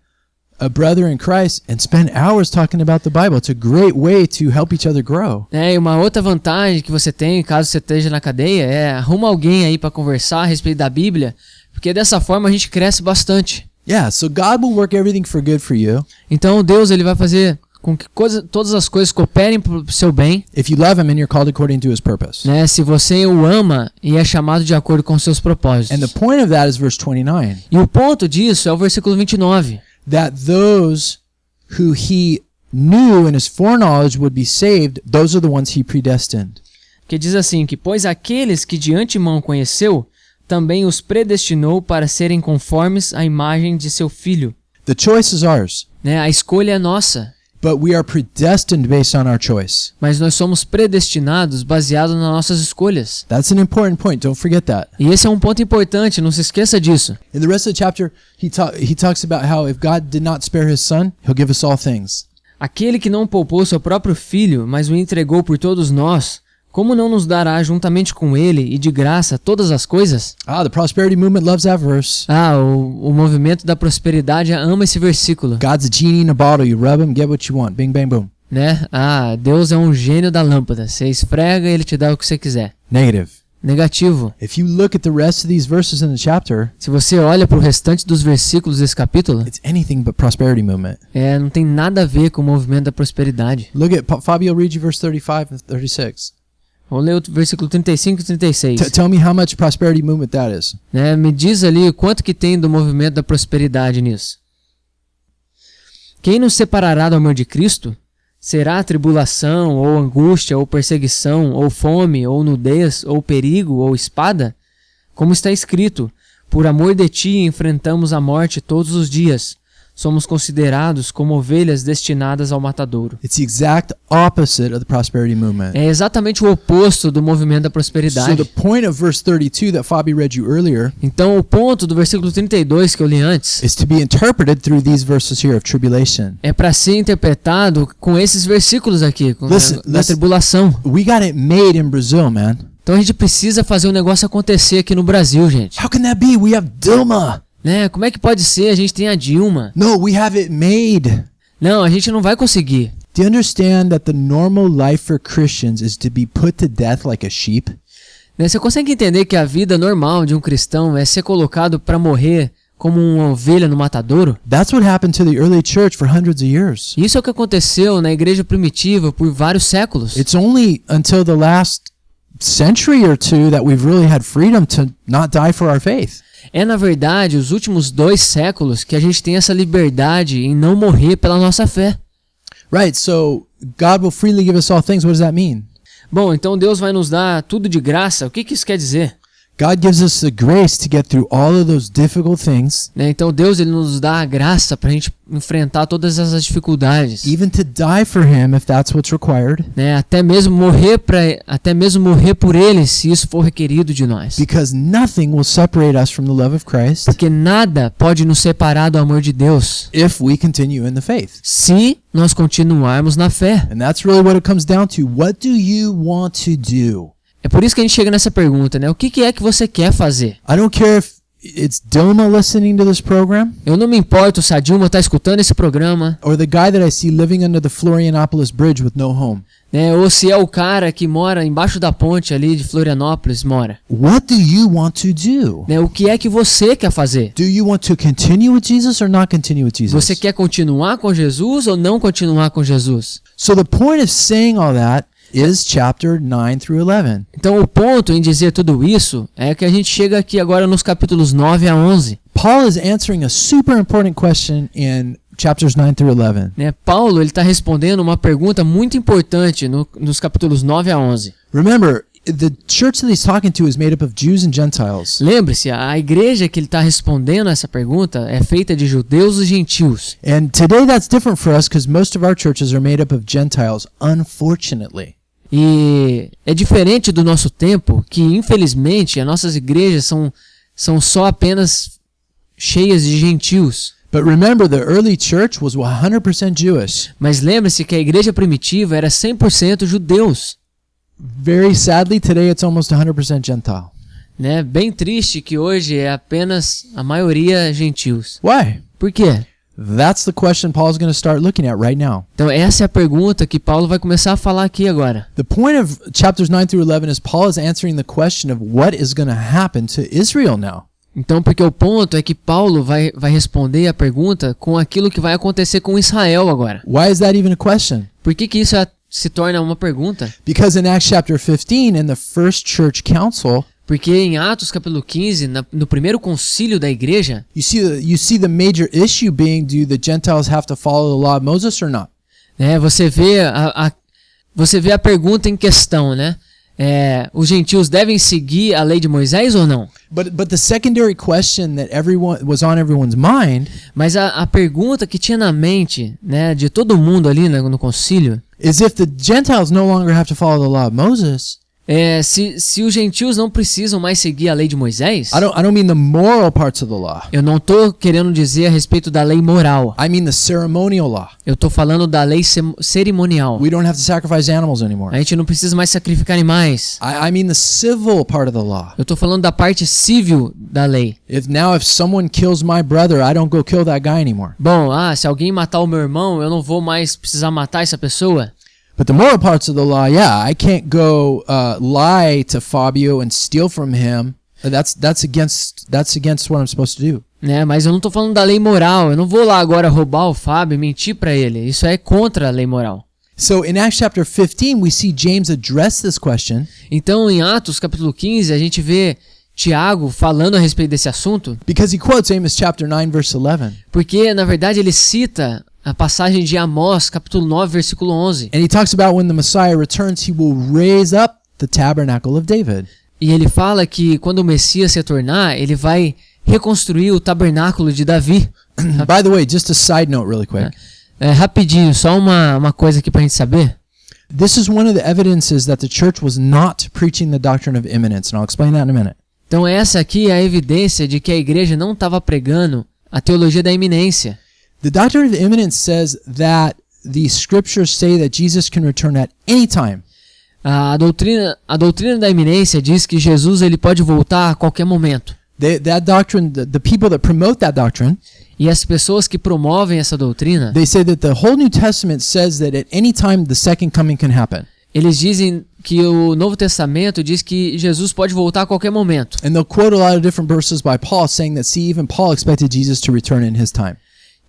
a brother in Christ and spend hours talking about the Bible. It's a great way to help each other grow. E uma outra vantagem que você tem, caso você esteja na cadeia, é arruma alguém aí para conversar a respeito da Bíblia, porque dessa forma a gente cresce bastante. Yeah, so God will work everything for good for you. Então Deus ele vai fazer com que todas as coisas cooperem para o seu bem, If you love him and you're called according to his purpose. né? Se você o ama e é chamado de acordo com seus And propósitos. the point of that is verse 29. E o ponto disso é o versículo 29. That those who he knew in his foreknowledge would be saved, those are the ones he predestined. Que diz assim, que pois aqueles que de antemão conheceu, também os predestinou para serem conformes à imagem de seu Filho. The choice is ours, Né? A escolha é nossa, but we are predestined based on our choice. mas nós somos predestinados baseado nas nossas escolhas. That's an important point. Don't forget that. E esse é um ponto importante, não se esqueça disso. In the rest of the chapter, he talks about how if God did not spare his son, he'll give us all things. Aquele que não poupou seu próprio Filho, mas o entregou por todos nós, como não nos dará juntamente com ele e de graça todas as coisas? The prosperity movement loves that verse. O movimento da prosperidade ama esse versículo. God's a genie in a bottle. You rub him, get what you want. Bing, bang, boom. Né? Deus é um gênio da lâmpada. Você esfrega e ele te dá o que você quiser. Negative. Negativo. If you look at the rest of these verses in the chapter, Se você olha para o restante dos versículos desse capítulo, it's anything but prosperity movement. não tem nada a ver com o movimento da prosperidade. Look at Fabio, read you verse 35 and 36. Vamos ler o versículo 35 e 36. Tell me how much prosperity movement that is. Né? Me diz ali quanto que tem do movimento da prosperidade nisso. Quem nos separará do amor de Cristo? Será a tribulação, ou angústia, ou perseguição, ou fome, ou nudez, ou perigo, ou espada? Como está escrito, por amor de ti enfrentamos a morte todos os dias. Somos considerados como ovelhas destinadas ao matadouro. It's the exact opposite of the prosperity movement. É exatamente o oposto do movimento da So prosperidade. the point of verse 32 that Fabi read you earlier Então, o ponto do versículo 32 que eu li antes is to be interpreted through these verses here of tribulation. é para ser interpretado com esses versículos aqui, com Listen, da listen. tribulação. We got it made in Brazil, man. Então a gente precisa fazer um negócio acontecer aqui no Brasil, gente. How can that be? We have Dilma. Né? Como é que pode ser? A gente tem a Dilma. No, we have it made. Não, a gente não vai conseguir. Do you understand that the normal life for Christians is to be put to death like a sheep? Né? Você consegue entender que a vida normal de um cristão é ser colocado para morrer como uma ovelha no matadouro? That's what happened to the early church for hundreds of years. Isso é o que aconteceu na igreja primitiva por vários séculos. It's only until the last century or two that we've really had freedom to not die for our faith. É, na verdade, os últimos 2 séculos que a gente tem essa liberdade em não morrer pela nossa fé. Right, so God will freely give us all things. What does that mean? Bom, então Deus vai nos dar tudo de graça. O que isso quer dizer? God gives us the grace to get through all of those difficult things, né? Então Deus ele nos dá a graça para a gente enfrentar todas essas dificuldades, even to die for Him if that's what's required, né? Até mesmo morrer por Ele, se isso for requerido de nós. because nothing will separate us from the love of Christ Porque nada pode nos separar do amor de Deus if we continue in the faith. se nós continuarmos na fé. And that's really what it comes down to. What do you want to do? É por isso que a gente chega nessa pergunta, né? O que é que você quer fazer? I don't care if it's Dilma listening to this program Eu não me importo se a Dilma está escutando esse programa, or the guy that I see living under the Florianopolis Bridge with no home. né? Ou se é o cara que mora embaixo da ponte ali de Florianópolis, mora. What do you want to do? Né? O que é que você quer fazer? Do you want to continue with Jesus or not continue with Jesus? Você quer continuar com Jesus ou não continuar com Jesus? So the point of saying all that is chapter 9 through 11. Então o ponto em dizer tudo isso é que a gente chega aqui agora nos capítulos 9 a 11. Paul is answering a super important question in chapters 9 through 11. Né? Paulo ele está respondendo uma pergunta muito importante nos capítulos 9 a 11. Remember, the church that he's talking to is made up of Jews and Gentiles. Lembre-se, a igreja que ele está respondendo essa pergunta é feita de judeus e gentios. And today that's different for us because most of our churches are made up of Gentiles, unfortunately. E é diferente do nosso tempo, que infelizmente as nossas igrejas são só apenas cheias de gentios. But remember, the early church was 100% Jewish. Mas lembre-se que a igreja primitiva era 100% judeus. Very sadly, today it's almost 100% Gentile. Né? Bem triste que hoje é apenas a maioria gentios. Why? Por quê? That's the question Paul's going to start looking at right now. Então essa é a pergunta que Paulo vai começar a falar aqui agora. The point of chapters 9 through 11 is Paul is answering the question of what is going to happen to Israel now. Então, porque o ponto é que Paulo vai responder a pergunta com aquilo que vai acontecer com Israel agora. Why is that even a question? Por que isso se torna uma pergunta? Because in Acts chapter 15, in the first church council, Porque em Atos capítulo 15, no primeiro concílio da igreja, you see the major issue being, do the Gentiles have to follow the law of Moses or not? né, você vê a pergunta em questão, né? Os gentios devem seguir a lei de Moisés ou não? But the secondary question that was on everyone's mind Mas a pergunta que tinha na mente, né, de todo mundo ali no concílio, is if the Gentiles no longer have to follow the law of Moses, se os gentios não precisam mais seguir a lei de Moisés. I don't mean the moral parts of the law. Eu não estou querendo dizer a respeito da lei moral. I mean the ceremonial law. Eu estou falando da lei cerimonial. We don't have to sacrifice animals anymore. A gente não precisa mais sacrificar animais. I mean the civil part of the law. Eu estou falando da parte civil da lei. If someone kills my brother, I don't go kill that guy anymore. Bom, se alguém matar o meu irmão, eu não vou mais precisar matar essa pessoa. But the moral parts of the law, yeah, I can't go lie to Fabio and steal from him. That's against what I'm supposed to do. Né? Mas eu não estou falando da lei moral. Eu não vou lá agora roubar o Fábio e mentir para ele. Isso é contra a lei moral. So in Acts chapter 15, we see James address this question. Então, em Atos capítulo 15, a gente vê Tiago falando a respeito desse assunto. Because he quotes Amos chapter 9 verse 11. Porque, na verdade, ele cita a passagem de Amós, capítulo 9, versículo 11. And he talks about when the Messiah returns, he will raise up the tabernacle of David. E ele fala que quando o Messias retornar, ele vai reconstruir o tabernáculo de Davi. By the way, just a side note really quick. Rapidinho, só uma coisa aqui pra gente saber. This is one of the evidences that the church was not preaching the doctrine of imminence, and I'll explain that in a minute. Então essa aqui é a evidência de que a igreja não estava pregando a teologia da iminência. The doctrine of imminence says that the scriptures say that Jesus can return at any time. A doutrina da iminência diz que Jesus ele pode voltar a qualquer momento. That doctrine, the people that promote that doctrine, E as pessoas que promovem essa doutrina, they say that the whole New Testament says that at any time the second coming can happen. eles dizem que o Novo Testamento diz que Jesus pode voltar a qualquer momento. And they'll quote a lot of different verses by Paul saying that, see, even Paul expected Jesus to return in his time.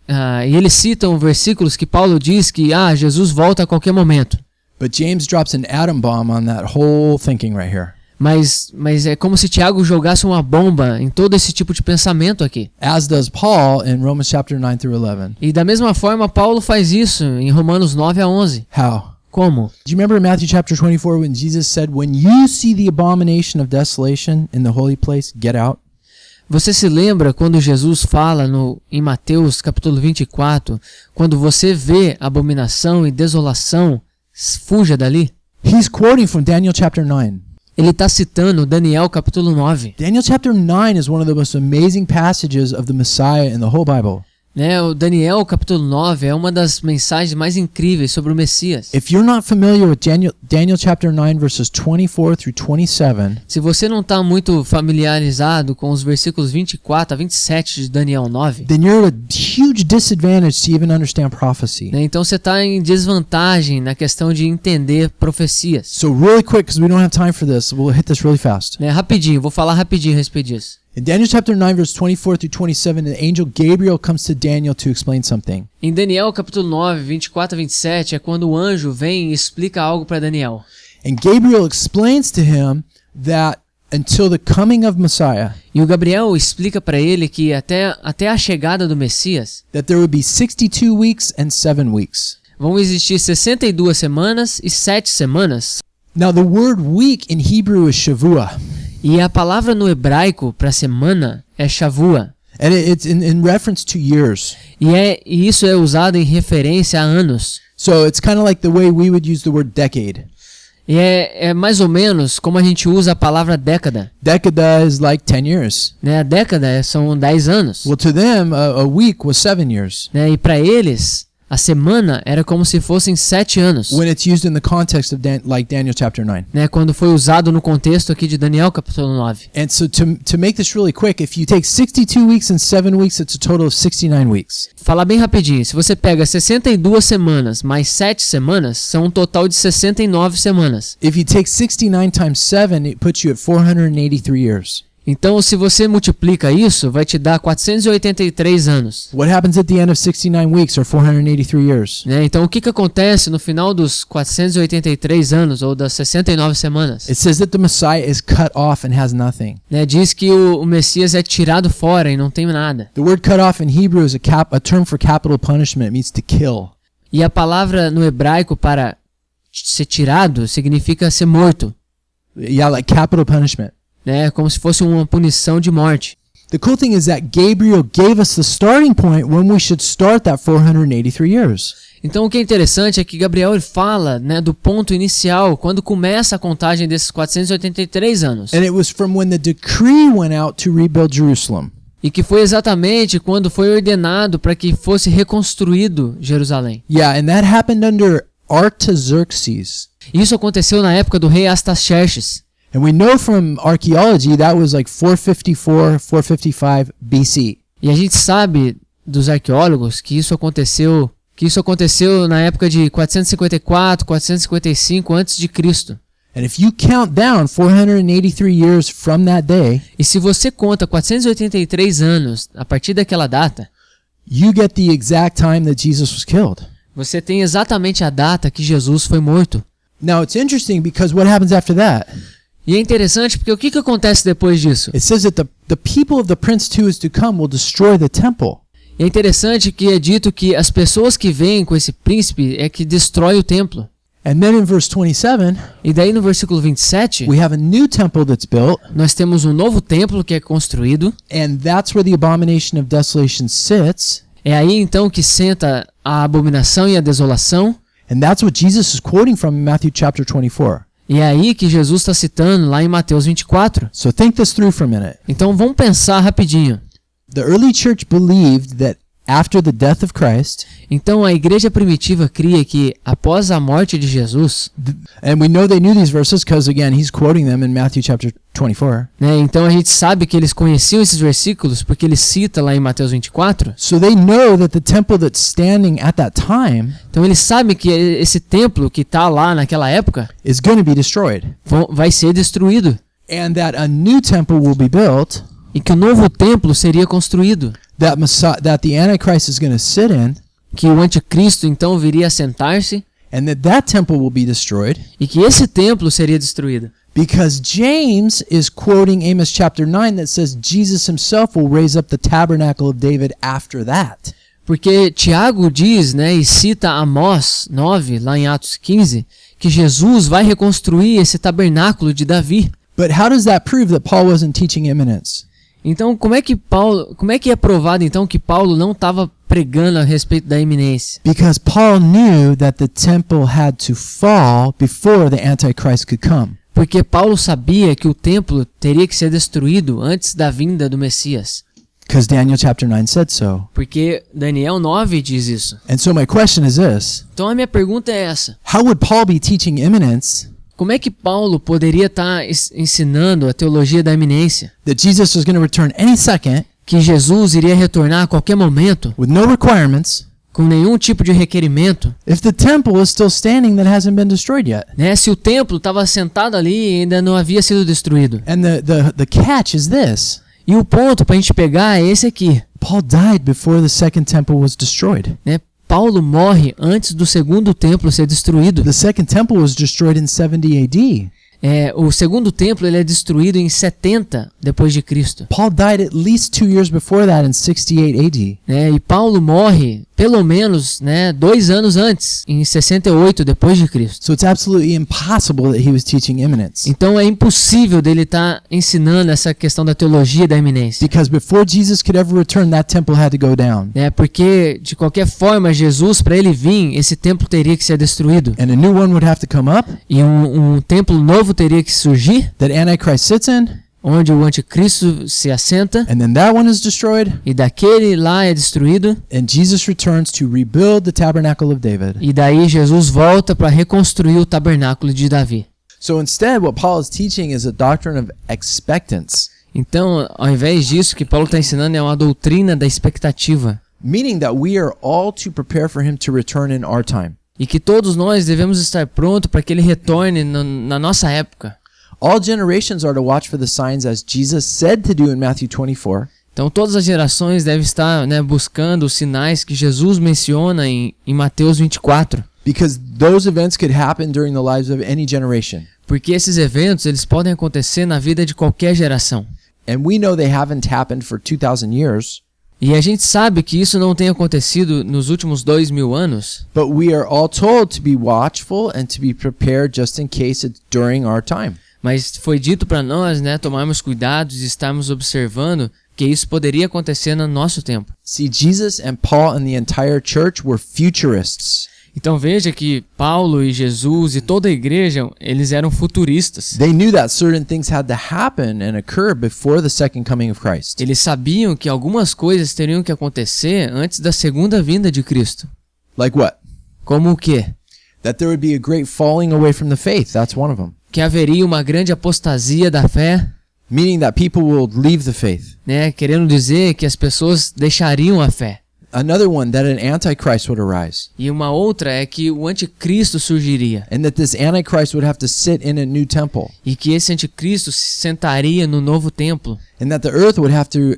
E eles citam versículos que Paulo diz que Jesus volta a qualquer momento. But James drops an atom bomb on that whole thinking right here. Mas é como se Tiago jogasse uma bomba em todo esse tipo de pensamento aqui. As does Paul in Romans chapter 9 through 11. E da mesma forma Paulo faz isso em Romanos 9 a 11. How? Como? Do you remember in Matthew chapter 24 when Jesus said, "When you see the abomination of desolation in the holy place, get out"? Você se lembra quando Jesus fala em Mateus capítulo 24, quando você vê abominação e desolação, fuja dali? He's quoting from Daniel chapter 9. Ele está citando Daniel capítulo 9. Daniel chapter 9 is one of the most amazing passages of the Messiah in the whole Bible. Né, o Daniel capítulo 9 é uma das mensagens mais incríveis sobre o Messias. If you're not familiar with Daniel chapter 9 verses 24 through 27, Se você não está muito familiarizado com os versículos 24 a 27 de Daniel 9, then you're at a huge disadvantage to even understand prophecy. né, então você está em desvantagem na questão de entender profecias. So really quick, because we don't have time for this, we'll hit this really fast. Né, rapidinho, vou falar rapidinho a respeito disso. In Daniel chapter 9 verse 24 through 27, the angel Gabriel comes to Daniel to explain something. Em Daniel capítulo 9, 24 a 27 é quando o anjo vem e explica algo para Daniel. And Gabriel explains to him that until the coming of Messiah, E o Gabriel explica para ele que até a chegada do Messias that there would be 62 weeks and 7 weeks. vão existir 62 semanas e 7 semanas. Now the word week in Hebrew is shavua. E a palavra no hebraico para semana é shavua. And it's in reference to years. E isso é usado em referência a anos. So it's kind of like the way we would use the word decade. E é mais ou menos como a gente usa a palavra década. Decada is like 10 years. Né? A década são 10 anos. Well, to them, a week was 7 years. Né? E para eles, a semana era como se fossem 7 anos. When it's used in the context of like Daniel chapter 9. Né? Quando foi usado no contexto aqui de Daniel capítulo 9. And so to make this really quick, if you take 62 weeks and 7 weeks, it's a total of 69 weeks. Falar bem rapidinho, se você pega 62 semanas mais 7 semanas, são um total de 69 semanas. If you take 69 times 7, it puts you at 483 years. Então, se você multiplica isso, vai te dar 483 anos. What happens at the end of 69 weeks or 483 years? Né? Então, o que acontece no final dos 483 anos ou das 69 semanas? It says that the Messiah is cut off and has nothing. Né? Diz que o Messias é tirado fora e não tem nada. The word cut off in Hebrew is a term for capital punishment. It means to kill. E a palavra no hebraico para ser tirado significa ser morto. Yeah, like capital punishment. Né? Como se fosse uma punição de morte. The cool thing is that Gabriel gave us the starting point when we should start that 483 years. Então o que é interessante é que Gabriel fala, né, do ponto inicial, quando começa a contagem desses 483 anos. And it was from when the decree went out to rebuild Jerusalem. E que foi exatamente quando foi ordenado para que fosse reconstruído Jerusalém. Yeah, and that happened under Artaxerxes. Isso aconteceu na época do rei Artaxerxes. And we know from archaeology that was like 454, 455 BC. E a gente sabe dos arqueólogos que isso aconteceu na época de 454, 455 a.C. And if you count down 483 years from that day, E se você conta 483 anos a partir daquela data, you get the exact time that Jesus was killed. você tem exatamente a data que Jesus foi morto. Now it's interesting because what happens after that? E é interessante porque o que acontece depois disso? It says that the people of the prince who is to come will destroy the temple. E é interessante que é dito que as pessoas que vêm com esse príncipe é que destrói o templo. And then in verse 27, E daí no versículo 27, we have a new temple that's built, nós temos um novo templo que é construído. and that's where the abomination of desolation sits. É aí então que senta a abominação e a desolação. And that's what Jesus is quoting from in Matthew chapter 24. E é aí que Jesus está citando lá em Mateus 24. So think this through for a minute. Então vamos pensar rapidinho. The early church believed that after the death of Christ, Então a igreja primitiva cria que após a morte de Jesus, and we know they knew these verses because again he's quoting them in Matthew chapter 24. né, então a gente sabe que eles conheciam esses versículos porque ele cita lá em Mateus 24. So they know that the temple that's standing at that time Então eles sabem que esse templo que está lá naquela época is going to be destroyed, vai ser destruído. and that a new temple will be built E que o novo templo seria construído. that the Antichrist is going to sit in, Que o anticristo então viria a sentar-se. and that temple will be destroyed. E que esse templo seria destruído. Because James is quoting Amos chapter 9 that says Jesus himself will raise up the tabernacle of David after that. Porque Tiago diz, né, e cita Amós 9, lá em Atos 15, que Jesus vai reconstruir esse tabernáculo de Davi. But how does that prove that Paul wasn't teaching imminence? Então, como é que é provado então que Paulo não estava pregando a respeito da iminência? Because Paul knew that the temple had to fall before the Antichrist could come. Porque Paulo sabia que o templo teria que ser destruído antes da vinda do Messias. Because Daniel chapter 9 said so. Porque Daniel 9 diz isso. And so my question is this. Então a minha pergunta é essa: How would Paul be teaching imminence como é que Paulo poderia estar ensinando a teologia da iminência? that Jesus was going to return any second Que Jesus iria retornar a qualquer momento, with no requirements com nenhum tipo de requerimento, if the temple is still standing that hasn't been destroyed yet? né? Se o templo estava assentado ali e ainda não havia sido destruído. And the catch is this. E o ponto para a gente pegar é esse aqui, Paul died before the second temple was destroyed. né? Paulo morre antes do segundo templo ser destruído. The second temple was destroyed in 70 AD. O segundo templo ele é destruído em 70 depois de Cristo. Paul died at least 2 years before that in 68 AD. Né? E Paulo morre pelo menos, né, 2 anos antes, em 68 depois de Cristo. So it's absolutely impossible that he was teaching imminence. Então é impossível dele estar ensinando essa questão da teologia da iminência. Because before Jesus could ever return, that temple had to go down. Né? Porque de qualquer forma Jesus, para ele vir, esse templo teria que ser destruído. And a new one would have to come up E um templo novo teria que surgir, that Antichrist sits in, onde o anticristo se assenta, and then that one is destroyed, e daquele lá é destruído, and Jesus returns to rebuild the tabernacle of David. e daí Jesus volta para reconstruir o tabernáculo de Davi. So instead, what Paul is teaching is a doctrine of expectance, Então, ao invés disso, o que Paulo está ensinando é uma doutrina da expectativa, meaning that we are all to prepare for him to return in our time. e que todos nós devemos estar prontos para que ele retorne na nossa época. All generations are to watch for the signs as Jesus said to do in Matthew 24. Então todas as gerações devem estar, né, buscando os sinais que Jesus menciona em Mateus 24. Because those events could happen during the lives of any generation. Porque esses eventos eles podem acontecer na vida de qualquer geração. And we know they haven't happened for 2,000 years. E a gente sabe que isso não tem acontecido nos últimos 2000 anos. But we are all told to be watchful and to be prepared just in case it's during our time. Mas foi dito para nós, né, tomarmos cuidados e estarmos observando que isso poderia acontecer no nosso tempo. See, Jesus and Paul and the entire church were futurists. Então veja que Paulo e Jesus e toda a igreja, eles eram futuristas. They knew that certain things had to happen and occur before the second coming of Christ. Eles sabiam que algumas coisas teriam que acontecer antes da segunda vinda de Cristo. Like what? Como o quê? That there would be a great falling away from the faith. That's one of them. Que haveria uma grande apostasia da fé, Meaning that people will leave the faith. né? Querendo dizer que as pessoas deixariam a fé. Another one, that an antichrist would arise. E uma outra é que o anticristo surgiria. And that this antichrist would have to sit in a new temple. E que esse anticristo se sentaria no novo templo. And that the earth would have to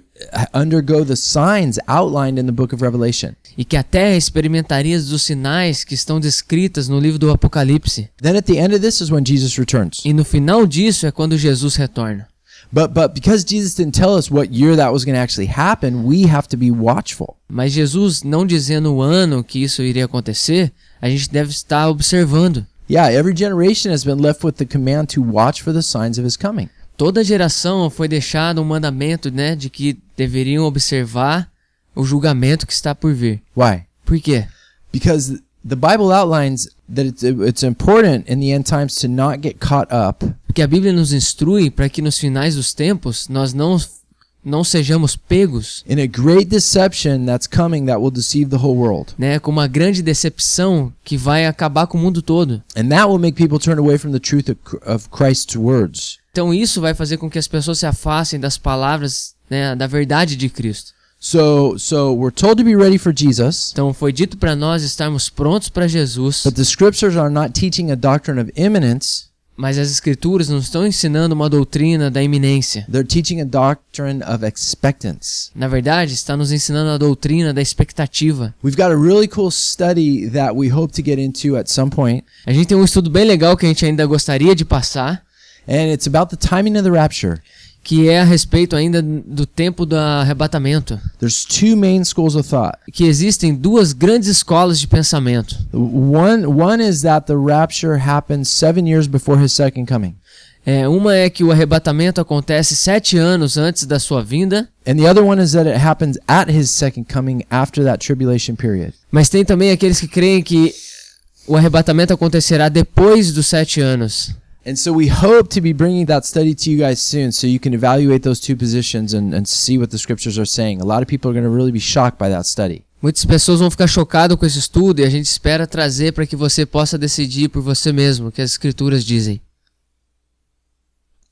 undergo the signs outlined in the book of Revelation. E que a terra experimentaria dos sinais que estão descritas no livro do Apocalipse. Then at the end of this is when Jesus returns. E no final disso é quando Jesus retorna. But because Jesus didn't tell us what year that was going to actually happen, we have to be watchful. Mas Jesus não dizendo o ano que isso iria acontecer, a gente deve estar observando. Yeah, every generation has been left with the command to watch for the signs of his coming. Toda geração foi deixado um mandamento, né, de que deveriam observar o julgamento que está por vir. Why? Por quê? Because the Bible outlines that it's important in the end times to not get caught up Porque a Bíblia nos instrui para que nos finais dos tempos nós não sejamos pegos, in a great deception that's coming that will deceive the whole world. né, com uma grande decepção que vai acabar com o mundo todo. And that will make people turn away from the truth of Christ's words. Então isso vai fazer com que as pessoas se afastem das palavras, né, da verdade de Cristo. So we're told to be ready for Jesus, Então foi dito para nós estarmos prontos para Jesus, but the scriptures are not teaching a doctrine of imminence. mas as escrituras não estão ensinando uma doutrina da iminência. They're teaching a doctrine of expectance. Na verdade, está nos ensinando a doutrina da expectativa. We've got a really cool study that we hope to get into at some point, A gente tem um estudo bem legal que a gente ainda gostaria de passar, and it's about the timing of the rapture. que é a respeito ainda do tempo do arrebatamento. There's two main schools of thought. Que existem duas grandes escolas de pensamento. One is that the rapture happens 7 years before his second coming. Uma é que o arrebatamento acontece 7 anos antes da sua vinda. And the other one is that it happens at his second coming after that tribulation period. Mas tem também aqueles que creem que o arrebatamento acontecerá depois dos 7 anos. And so we hope to be bringing that study to you guys soon so you can evaluate those two positions and see what the scriptures are saying. A lot of people are going to really be shocked by that study. Muitas pessoas vão ficar chocadas com esse estudo e a gente espera trazer para que você possa decidir por você mesmo o que as escrituras dizem.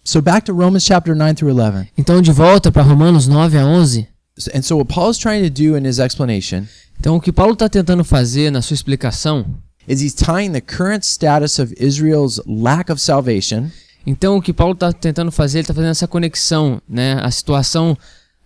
So back to Romans chapter 9 through 11. Então de volta para Romanos 9 a 11. And so what Paul is trying to do in his explanation Então o que Paulo está tentando fazer na sua explicação is he's tying the current status of Israel's lack of salvation Então, o que Paulo está tentando fazer, ele está fazendo essa conexão, né? A situação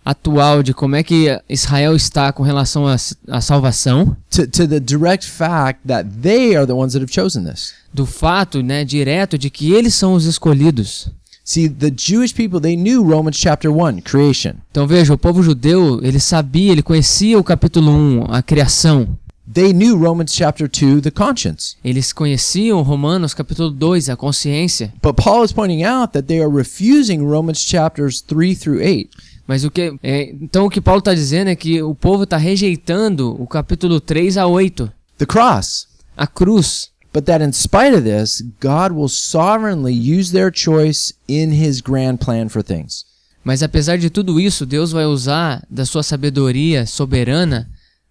atual de como é que Israel está com relação à salvação, to the direct fact that they are the ones that have chosen this. do fato, né, direto de que eles são os escolhidos. See, the Jewish people, they knew Romans chapter 1, creation. Então, veja, o povo judeu, ele sabia, ele conhecia o capítulo 1, a criação. They knew Romans chapter 2, the conscience. Eles conheciam Romanos capítulo 2, a consciência. But Paul is pointing out that they are refusing Romans chapters 3 through 8. Mas então o que Paulo está dizendo é que o povo está rejeitando o capítulo 3 a 8, The cross. a cruz. But that in spite of this, God will sovereignly use their choice in his grand plan for things. Mas apesar de tudo isso, Deus vai usar da sua sabedoria soberana,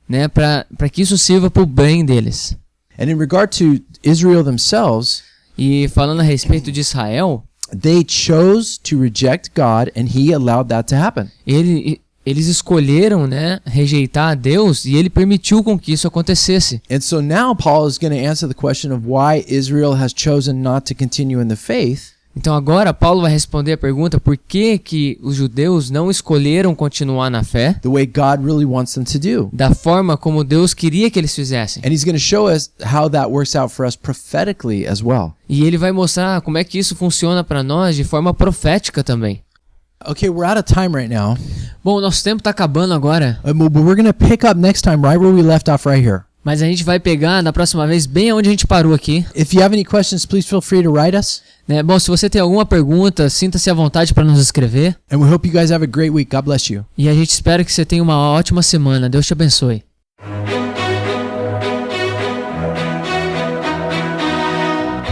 né, para que isso sirva para o bem deles. And in regard to Israel themselves, E falando a respeito de Israel, they chose to reject God and he allowed that to happen. eles escolheram, né, rejeitar a Deus e ele permitiu com que isso acontecesse. And so now Paul is going to answer the question of why Israel has chosen not to continue in the faith. Então agora Paulo vai responder a pergunta por que os judeus não escolheram continuar na fé The way God really wants them to do. da forma como Deus queria que eles fizessem. And he's going to show us how that works out for us prophetically as well. E ele vai mostrar como é que isso funciona para nós de forma profética também. Okay, we're out of time right now. Bom, nosso tempo está acabando agora, But we're going to pick up next time right where we left off right here. mas a gente vai pegar na próxima vez bem onde a gente parou aqui. If you have any questions, please feel free to write us. Né? Bom, se você tem alguma pergunta, sinta-se à vontade para nos escrever. And we hope you guys have a great week. God bless you. E a gente espera que você tenha uma ótima semana. Deus te abençoe.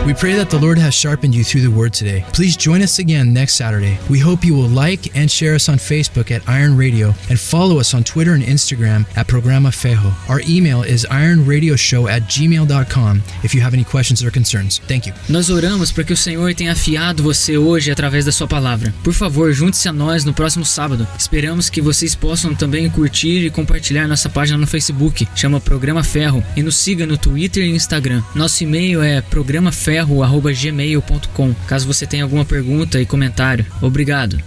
We pray that the Lord has sharpened you through the word today. Please join us again next Saturday. We hope you will like and share us on Facebook at Iron Radio and follow us on Twitter and Instagram at Programa Ferro. Our email is ironradioshow@gmail.com if you have any questions or concerns. Thank you. Nós oramos para que o Senhor tenha afiado você hoje através da sua palavra. Por favor, junte-se a nós no próximo sábado. Esperamos que vocês possam também curtir e compartilhar nossa página no Facebook, chama Programa Ferro, e nos siga no Twitter e Instagram. Nosso e-mail é programaferro@gmail.com. Caso você tenha alguma pergunta e comentário. Obrigado.